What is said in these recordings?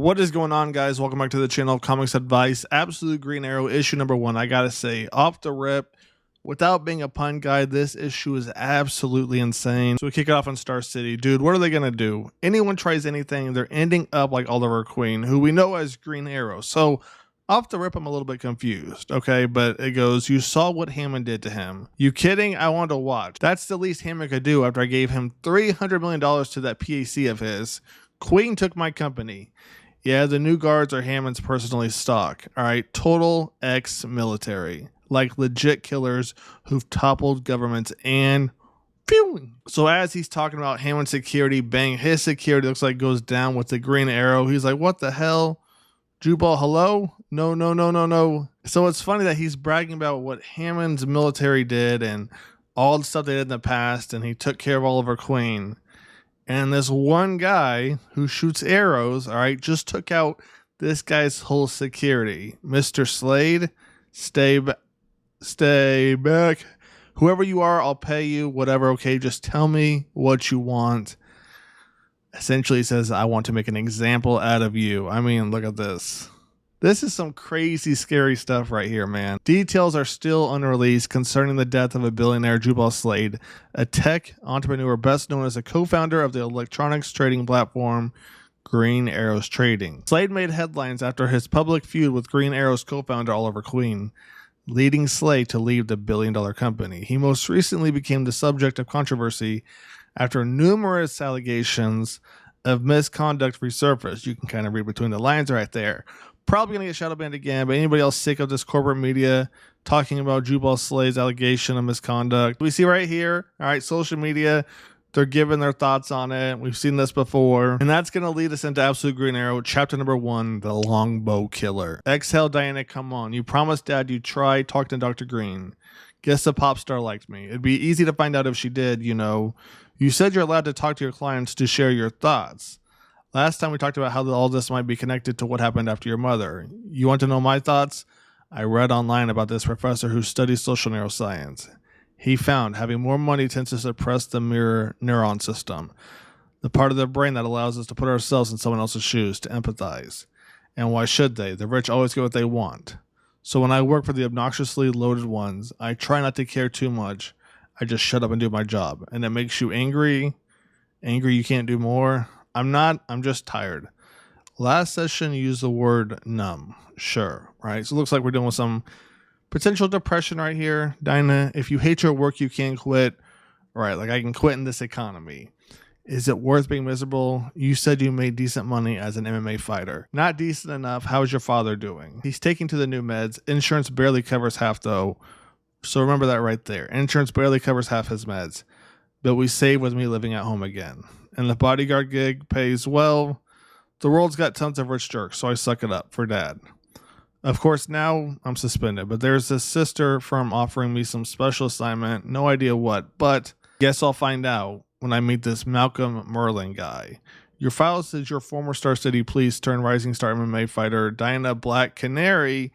What is going on, guys? Welcome back to the channel. Comics Advice, Absolute Green Arrow, issue number 1. I gotta say, off the rip, without being a pun guy, this issue is absolutely insane. So we kick it off on Star City. Dude, what are they gonna do? Anyone tries anything, they're ending up like Oliver Queen, who we know as Green Arrow. So off the rip, I'm a little bit confused, okay? But it goes, you saw what Hammond did to him. You kidding? I wanted to watch. That's the least Hammond could do after I gave him $300 million to that PAC of his. Queen took my company. Yeah, the new guards are Hammond's personally stock. All right, total ex-military. Like legit killers who've toppled governments and phew. So as he's talking about Hammond's security, bang, his security looks like goes down with the Green Arrow. He's like, what the hell? Jubal, hello? No. So it's funny that he's bragging about what Hammond's military did and all the stuff they did in the past, and he took care of Oliver Queen. And this one guy who shoots arrows, all right, just took out this guy's whole security. Mr. Slade, stay back. Whoever you are, I'll pay you, whatever, okay? Just tell me what you want. Essentially, he says, I want to make an example out of you. I mean, look at this. This is some crazy, scary stuff right here, man. Details are still unreleased concerning the death of a billionaire, Jubal Slade, a tech entrepreneur best known as a co-founder of the electronics trading platform Green Arrows Trading. Slade made headlines after his public feud with Green Arrows co-founder Oliver Queen, leading Slade to leave the billion-dollar company. He most recently became the subject of controversy after numerous allegations of misconduct resurfaced. You can kind of read between the lines right there. Probably going to get shadow banned again, but anybody else sick of this corporate media talking about Jubal Slade's allegation of misconduct? We see right here, all right, social media, they're giving their thoughts on it. We've seen this before. And that's going to lead us into Absolute Green Arrow, chapter number 1, The Longbow Killer. Exhale, Diana, come on. You promised Dad you'd try talking to Dr. Green. Guess the pop star liked me. It'd be easy to find out if she did, you know. You said you're allowed to talk to your clients to share your thoughts. Last time we talked about how all this might be connected to what happened after your mother. You want to know my thoughts? I read online about this professor who studies social neuroscience. He found having more money tends to suppress the mirror neuron system, the part of the brain that allows us to put ourselves in someone else's shoes, to empathize. And why should they? The rich always get what they want. So when I work for the obnoxiously loaded ones, I try not to care too much. I just shut up and do my job. And it makes you angry. Angry you can't do more. I'm not. I'm just tired. Last session, you used the word numb. Sure. Right. So it looks like we're dealing with some potential depression right here. Dinah, if you hate your work, you can't quit. Right. Like I can quit in this economy. Is it worth being miserable? You said you made decent money as an MMA fighter. Not decent enough. How's your father doing? He's taking to the new meds. Insurance barely covers half though. So remember that right there. Insurance barely covers half his meds. But we save with me living at home again. And the bodyguard gig pays well. The world's got tons of rich jerks, so I suck it up for Dad. Of course, now I'm suspended, but there's this sister firm offering me some special assignment. No idea what, but guess I'll find out when I meet this Malcolm Merlin guy. Your file says your former Star City Police turned Rising Star MMA fighter Diana Black Canary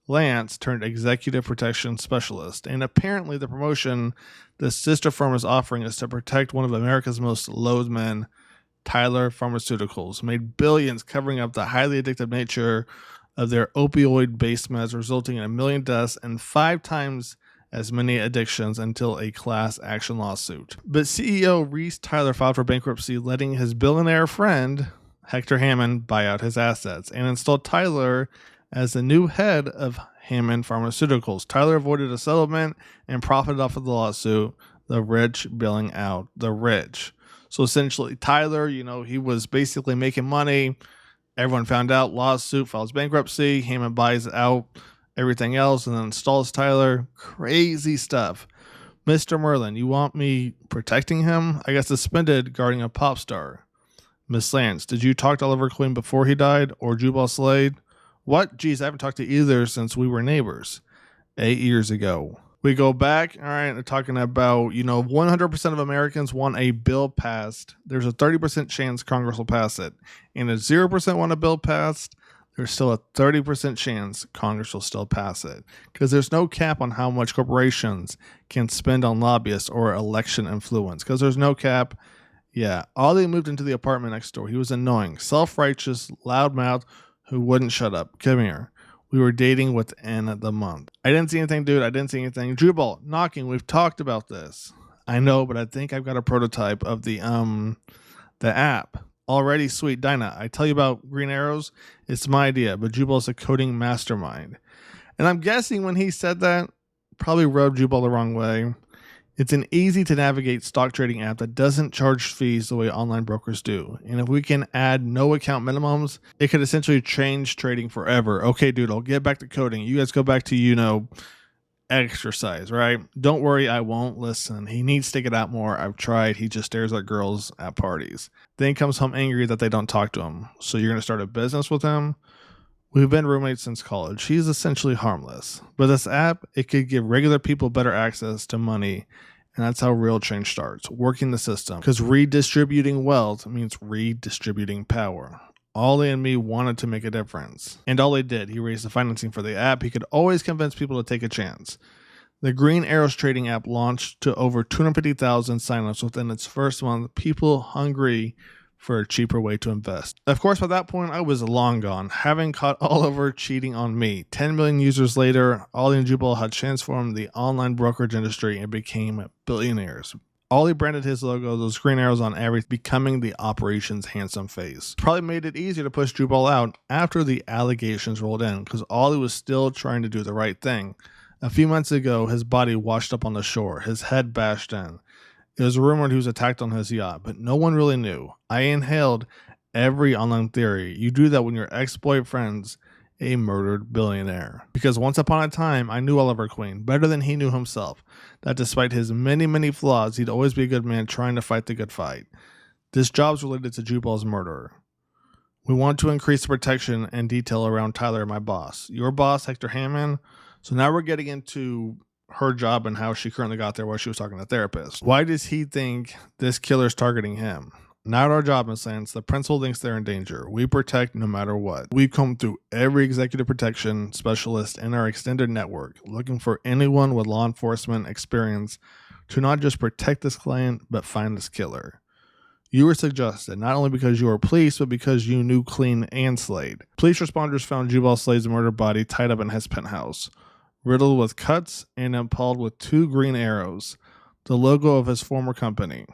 Lance turned executive protection specialist, and apparently the promotion the sister firm is offering is to protect one of America's most loathed men, Tyler Pharmaceuticals, made billions covering up the highly addictive nature of their opioid-based meds, resulting in 1 million deaths and 5 times as many addictions until a class action lawsuit. But CEO Reese Tyler filed for bankruptcy, letting his billionaire friend Hector Hammond buy out his assets and installed Tyler as the new head of Hammond Pharmaceuticals. Tyler avoided a settlement and profited off of the lawsuit, the rich billing out the rich. So essentially, Tyler, you know, he was basically making money. Everyone found out, lawsuit, files bankruptcy. Hammond buys out everything else and then installs Tyler. Crazy stuff. Mr. Merlin, you want me protecting him? I got suspended guarding a pop star. Miss Lance, did you talk to Oliver Queen before he died or Jubal Slade? What? Geez, I haven't talked to either since we were neighbors 8 years ago. We go back. All right. They're talking about, you know, 100% of Americans want a bill passed. There's a 30% chance Congress will pass it. And if 0% want a bill passed, there's still a 30% chance Congress will still pass it. Because there's no cap on how much corporations can spend on lobbyists or election influence. Because there's no cap. Yeah, Ollie moved into the apartment next door. He was annoying, self-righteous, loudmouth who wouldn't shut up. Come here. We were dating within the month. I didn't see anything, dude. I didn't see anything. Jubal, knocking. We've talked about this. I know, but I think I've got a prototype of the app. Already sweet. Dinah, I tell you about green arrows. It's my idea, but Jubal's a coding mastermind. And I'm guessing when he said that, probably rubbed Jubal the wrong way. It's an easy to navigate stock trading app that doesn't charge fees the way online brokers do. And if we can add no account minimums, it could essentially change trading forever. Okay, dude, I'll get back to coding. You guys go back to, exercise, right? Don't worry, I won't listen. He needs to get out more. I've tried. He just stares at girls at parties. Then comes home angry that they don't talk to him. So you're going to start a business with him? We've been roommates since college. He's essentially harmless. But this app, it could give regular people better access to money. And that's how real change starts, working the system. Because redistributing wealth means redistributing power. Ollie and me wanted to make a difference. And Ollie did. He raised the financing for the app. He could always convince people to take a chance. The Green Arrows trading app launched to over 250,000 signups within its first month. People hungry for a cheaper way to invest. Of course, by that point, I was long gone, having caught Oliver cheating on me. 10 million users later, Ollie and Jubal had transformed the online brokerage industry and became billionaires. Ollie branded his logo, those green arrows on everything, becoming the operation's handsome face. Probably made it easier to push Jubal out after the allegations rolled in, because Ollie was still trying to do the right thing. A few months ago, his body washed up on the shore, his head bashed in. It was rumored he was attacked on his yacht, but no one really knew. I inhaled every online theory. You do that when your ex-boyfriend's a murdered billionaire. Because once upon a time, I knew Oliver Queen better than he knew himself. That despite his many, many flaws, he'd always be a good man trying to fight the good fight. This job's related to Jubal's murderer. We want to increase the protection and detail around Tyler, my boss. Your boss, Hector Hammond. So now we're getting into her job and how she currently got there while she was talking to a therapist. Why does he think this killer's targeting him? Not our job in sense. The principal thinks they're in danger. We protect no matter what. We've come through every executive protection specialist in our extended network, looking for anyone with law enforcement experience to not just protect this client, but find this killer. You were suggested, not only because you were police, but because you knew Clean and Slade. Police responders found Jubal Slade's murdered body tied up in his penthouse, riddled with cuts and impaled with 2 green arrows, the logo of his former company.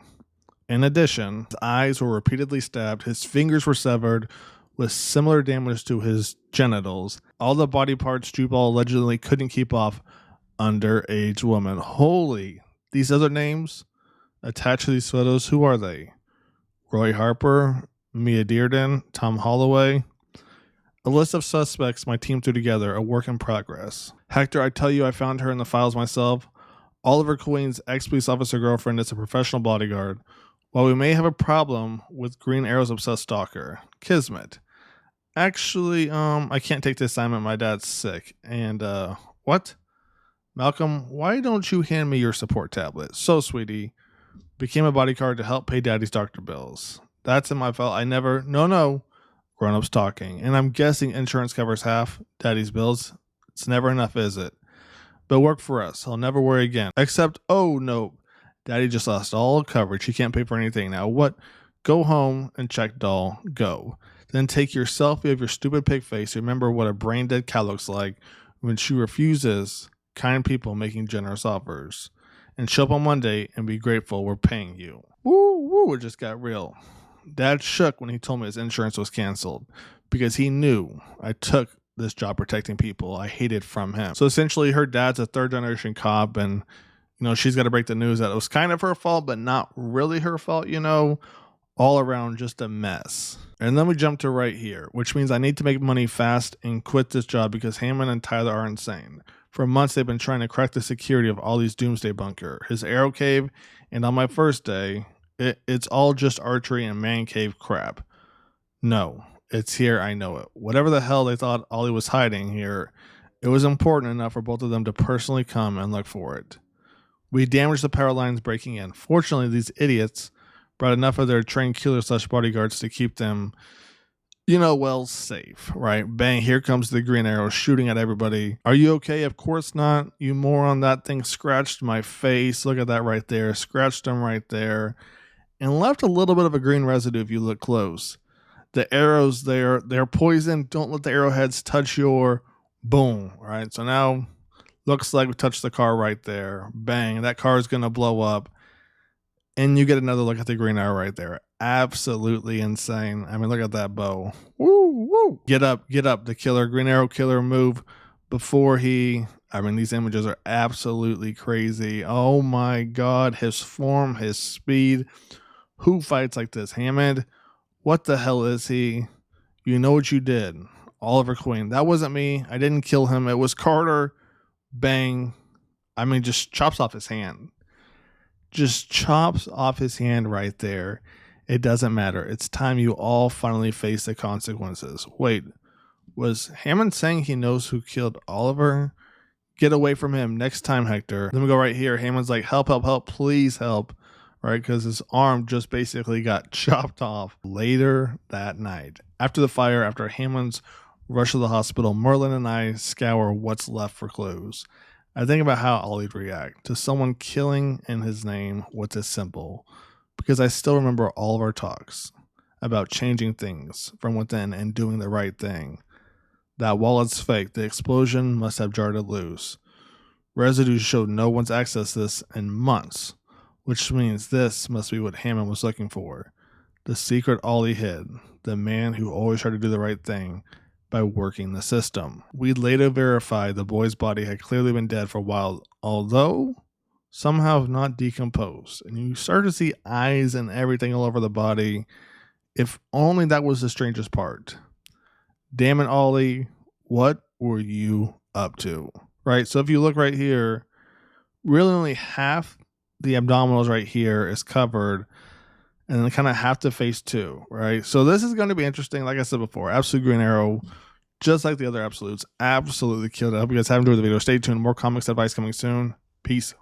In addition, his eyes were repeatedly stabbed, his fingers were severed with similar damage to his genitals. All the body parts Jubal allegedly couldn't keep off underage woman. Holy, these other names attached to these photos, who are they? Roy Harper, Mia Dearden, Tom Holloway. A list of suspects my team threw together, a work in progress. Hector, I tell you, I found her in the files myself. Oliver Queen's ex-police officer girlfriend is a professional bodyguard. While we may have a problem with Green Arrow's obsessed stalker, Kismet. Actually, I can't take the assignment. My dad's sick. And, what? Malcolm, why don't you hand me your support tablet? So, sweetie, became a bodyguard to help pay daddy's doctor bills. That's in my file. No. Grown-ups talking. And I'm guessing insurance covers half daddy's bills. It's never enough, is it? But work for us. I'll never worry again. Except, oh, no. Daddy just lost all coverage. He can't pay for anything now. What? Go home and check doll. Go. Then take your selfie of your stupid pig face. Remember what a brain-dead cow looks like when she refuses kind people making generous offers. And show up on Monday and be grateful we're paying you. Woo, it just got real. Dad shook when he told me his insurance was canceled because he knew I took this job protecting people I hated from him. So essentially her dad's a 3rd-generation cop and she's got to break the news that it was kind of her fault, but not really her fault, all around just a mess. And then we jump to right here, which means I need to make money fast and quit this job because Hammond and Tyler are insane. For months, they've been trying to crack the security of Ollie's doomsday bunker, his arrow cave, and on my first day, it's all just archery and man cave crap. No, it's here, I know it. Whatever the hell they thought Ollie was hiding here, it was important enough for both of them to personally come and look for it. We damaged the power lines breaking in. Fortunately, these idiots brought enough of their trained killers/bodyguards to keep them, safe, right? Bang, here comes the green arrow shooting at everybody. Are you okay? Of course not. You moron, that thing scratched my face. Look at that right there. Scratched them right there. and left a little bit of a green residue if you look close. The arrows, they're poisoned. Don't let the arrowheads touch your boom. All right, so now looks like we touched the car right there. Bang, that car is going to blow up. And you get another look at the green arrow right there. Absolutely insane. I mean, look at that bow. Woo, woo. Get up. The killer, Green Arrow killer, move before he... I mean, these images are absolutely crazy. Oh my God. His form, his speed. Who fights like this? Hammond? What the hell is he? You know what you did. Oliver Queen. That wasn't me. I didn't kill him. It was Carter. Bang. I mean, just chops off his hand. Just chops off his hand right there. It doesn't matter. It's time you all finally face the consequences. Wait, was Hammond saying he knows who killed Oliver? Get away from him next time, Hector. Then we go right here. Hammond's like, help, help, help, please help. Right, because his arm just basically got chopped off. Later that night, after the fire, after Hammond's rush to the hospital, Merlin and I scour what's left for clues. I think about how Ollie'd react to someone killing in his name what's as simple, because I still remember all of our talks about changing things from within and doing the right thing. That while it's fake, the explosion must have jarred it loose. Residue showed no one's accessed this in months, which means this must be what Hammond was looking for. The secret Ollie hid, the man who always tried to do the right thing by working the system. We later verified the boy's body had clearly been dead for a while, although somehow not decomposed. And you start to see eyes and everything all over the body. If only that was the strangest part. Damn it, Ollie, what were you up to? Right? So if you look right here, really only half the abdominals right here is covered, and then kind of half the face too, right? So this is going to be interesting. Like I said before, Absolute Green Arrow, just like the other Absolutes, absolutely killed it. I hope you guys have enjoyed the video. Stay tuned. More comics advice coming soon. Peace.